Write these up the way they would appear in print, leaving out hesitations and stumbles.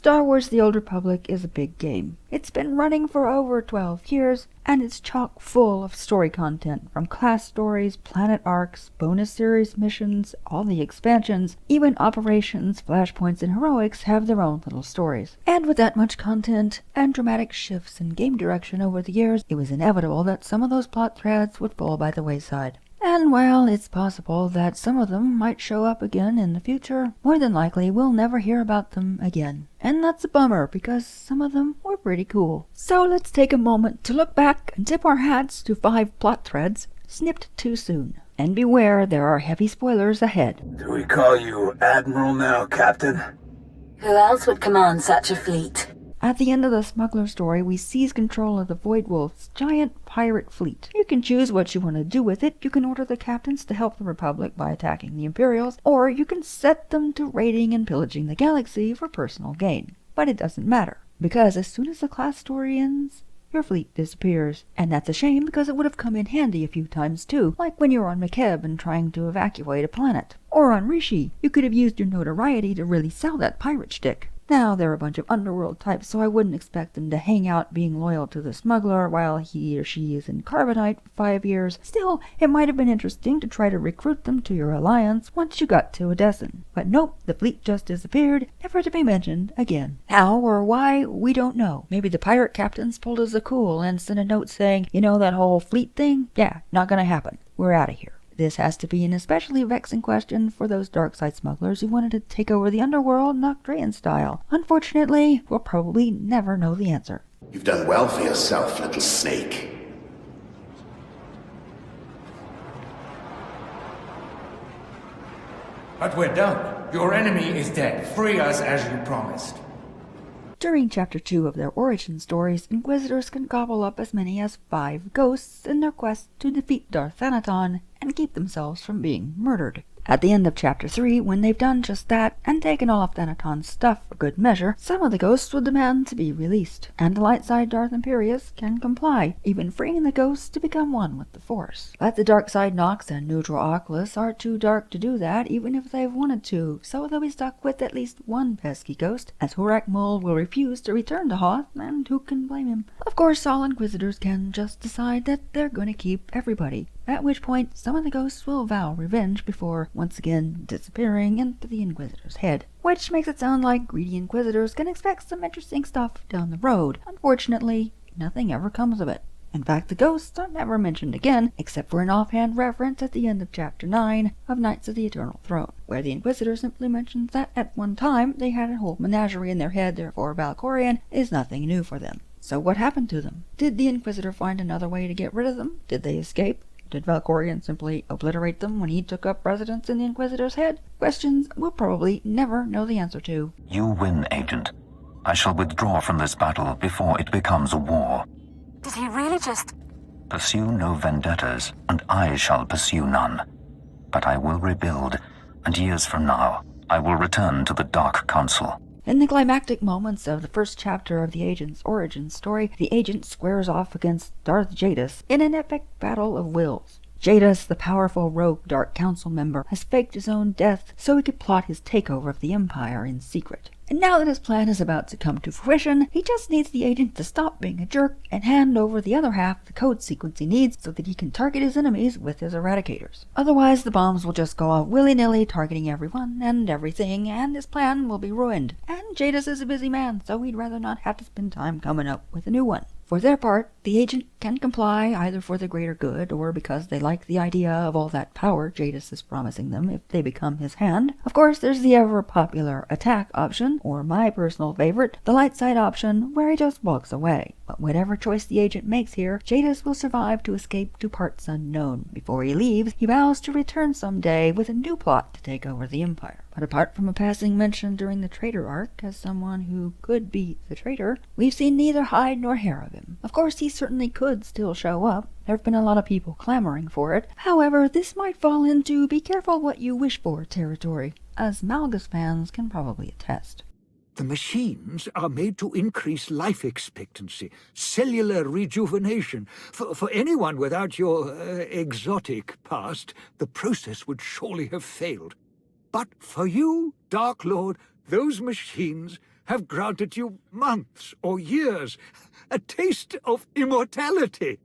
Star Wars The Old Republic is a big game. It's been running for over 12 years, and it's chock full of story content, from class stories, planet arcs, bonus series missions, all the expansions, even operations, flashpoints, and heroics have their own little stories. And with that much content, and dramatic shifts in game direction over the years, it was inevitable that some of those plot threads would fall by the wayside. And while it's possible that some of them might show up again in the future, more than likely we'll never hear about them again. And that's a bummer, because some of them were pretty cool. So let's take a moment to look back and tip our hats to 5 plot threads snipped too soon. And beware, there are heavy spoilers ahead. Do we call you Admiral now, Captain? Who else would command such a fleet? At the end of the smuggler story, we seize control of the Void Wolf's giant pirate fleet. You can choose what you want to do with it. You can order the captains to help the Republic by attacking the Imperials, or you can set them to raiding and pillaging the galaxy for personal gain. But it doesn't matter, because as soon as the class story ends, your fleet disappears. And that's a shame, because it would have come in handy a few times too, like when you were on Makeb and trying to evacuate a planet. Or on Rishi, you could have used your notoriety to really sell that pirate shtick. Now, they're a bunch of underworld types, so I wouldn't expect them to hang out being loyal to the smuggler while he or she is in Carbonite for 5 years. Still, it might have been interesting to try to recruit them to your alliance once you got to a dozen. But nope, the fleet just disappeared, never to be mentioned again. How or why, we don't know. Maybe the pirate captains pulled us a cool and sent a note saying, you know that whole fleet thing? Yeah, not gonna happen. We're out of here. This has to be an especially vexing question for those dark side smugglers who wanted to take over the underworld Noctrean style. Unfortunately, we'll probably never know the answer. You've done well for yourself, little snake. But we're done. Your enemy is dead. Free us as you promised. During Chapter 2 of their origin stories, Inquisitors can gobble up as many as 5 ghosts in their quest to defeat Darth Thanaton and keep themselves from being murdered. At the end of Chapter 3, when they've done just that and taken all of Thanaton's stuff for good measure, some of the ghosts will demand to be released, and the light side Darth Imperius can comply, even freeing the ghosts to become one with the Force. But the dark side Nox and neutral Oculus are too dark to do that, even if they've wanted to, so they'll be stuck with at least one pesky ghost, as Horak Mul will refuse to return to Hoth, and who can blame him? Of course, all Inquisitors can just decide that they're going to keep everybody, at which point some of the ghosts will vow revenge before once again disappearing into the Inquisitor's head. Which makes it sound like greedy Inquisitors can expect some interesting stuff down the road. Unfortunately, nothing ever comes of it. In fact, the ghosts are never mentioned again, except for an offhand reference at the end of Chapter 9 of Knights of the Eternal Throne, where the Inquisitor simply mentions that at one time they had a whole menagerie in their head, therefore Valkorion is nothing new for them. So what happened to them? Did the Inquisitor find another way to get rid of them? Did they escape? Did Valkorion simply obliterate them when he took up residence in the Inquisitor's head? Questions we'll probably never know the answer to. You win, Agent. I shall withdraw from this battle before it becomes a war. Did he really just... Pursue no vendettas, and I shall pursue none. But I will rebuild, and years from now, I will return to the Dark Council. In the climactic moments of the first chapter of the Agent's origin story, the Agent squares off against Darth Jadus in an epic battle of wills. Jadus, the powerful rogue Dark Council member, has faked his own death so he could plot his takeover of the Empire in secret. And now that his plan is about to come to fruition, he just needs the Agent to stop being a jerk and hand over the other half of the code sequence he needs so that he can target his enemies with his eradicators. Otherwise, the bombs will just go off willy-nilly, targeting everyone and everything, and his plan will be ruined. And Jadus is a busy man, so he'd rather not have to spend time coming up with a new one. For their part, the Agent can comply either for the greater good or because they like the idea of all that power Jadus is promising them if they become his hand. Of course, there's the ever-popular attack option, or my personal favorite, the light side option, where he just walks away. But whatever choice the Agent makes here, Jadus will survive to escape to parts unknown. Before he leaves, he vows to return someday with a new plot to take over the Empire. But apart from a passing mention during the traitor arc as someone who could be the traitor, we've seen neither hide nor hair of him. Of course, he certainly could still show up. There have been a lot of people clamoring for it. However, this might fall into be careful what you wish for territory, as Malgus fans can probably attest. The machines are made to increase life expectancy, cellular rejuvenation. For anyone without your exotic past, the process would surely have failed. But for you, Dark Lord, those machines have granted you months or years, a taste of immortality.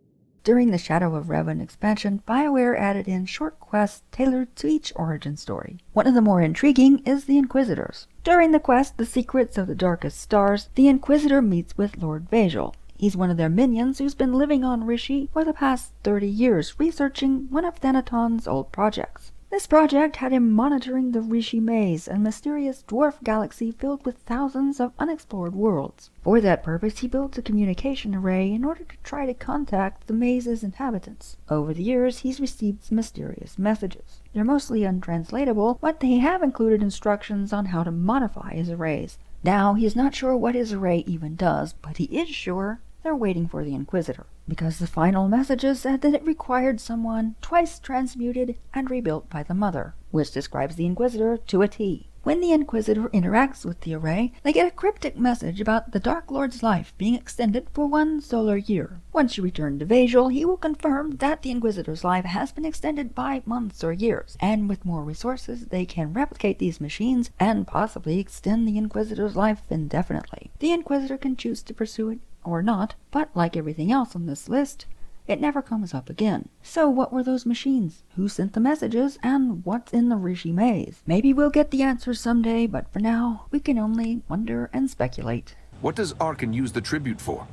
During the Shadow of Revan expansion, BioWare added in short quests tailored to each origin story. One of the more intriguing is the Inquisitors. During the quest, The Secrets of the Darkest Stars, the Inquisitor meets with Lord Vazal. He's one of their minions who's been living on Rishi for the past 30 years, researching one of Thanaton's old projects. This project had him monitoring the Rishi Maze, a mysterious dwarf galaxy filled with thousands of unexplored worlds. For that purpose, he built a communication array in order to try to contact the maze's inhabitants. Over the years, he's received some mysterious messages. They're mostly untranslatable, but they have included instructions on how to modify his arrays. Now, he's not sure what his array even does, but he is sure they're waiting for the Inquisitor, because the final messages said that it required someone twice transmuted and rebuilt by the Mother, which describes the Inquisitor to a T. When the Inquisitor interacts with the array, they get a cryptic message about the Dark Lord's life being extended for 1 solar year. Once you return to Vazal, he will confirm that the Inquisitor's life has been extended by months or years, and with more resources they can replicate these machines and possibly extend the Inquisitor's life indefinitely. The Inquisitor can choose to pursue it or not, but like everything else on this list, it never comes up again. So what were those machines? Who sent the messages? And what's in the Rishi Maze? Maybe we'll get the answers someday, but for now, we can only wonder and speculate. What does Arkan use the tribute for?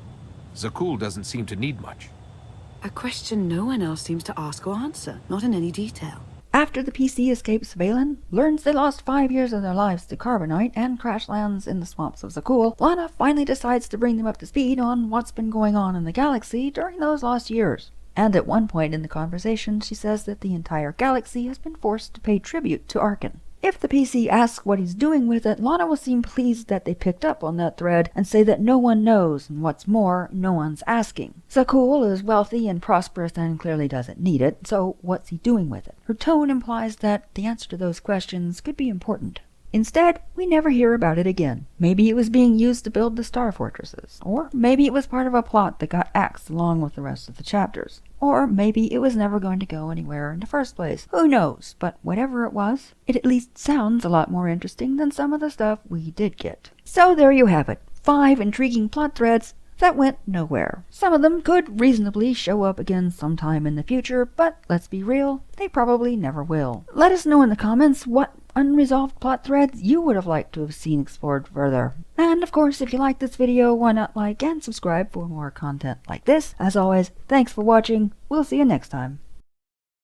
Zakul doesn't seem to need much. A question no one else seems to ask or answer, not in any detail. After the PC escapes Valen, learns they lost 5 years of their lives to carbonite, and crash lands in the swamps of Zakul, Lana finally decides to bring them up to speed on what's been going on in the galaxy during those lost years. And at one point in the conversation, she says that the entire galaxy has been forced to pay tribute to Arkan. If the PC asks what he's doing with it, Lana will seem pleased that they picked up on that thread and say that no one knows, and what's more, no one's asking. Zakul is wealthy and prosperous and clearly doesn't need it, so what's he doing with it? Her tone implies that the answer to those questions could be important. Instead, we never hear about it again. Maybe it was being used to build the star fortresses, or maybe it was part of a plot that got axed along with the rest of the chapters. Or maybe it was never going to go anywhere in the first place. Who knows? But whatever it was, it at least sounds a lot more interesting than some of the stuff we did get. So there you have it. 5 intriguing plot threads that went nowhere. Some of them could reasonably show up again sometime in the future, but let's be real, they probably never will. Let us know in the comments what unresolved plot threads you would have liked to have seen explored further. And of course, if you like this video, why not like and subscribe for more content like this. As always, thanks for watching. We'll see you next time.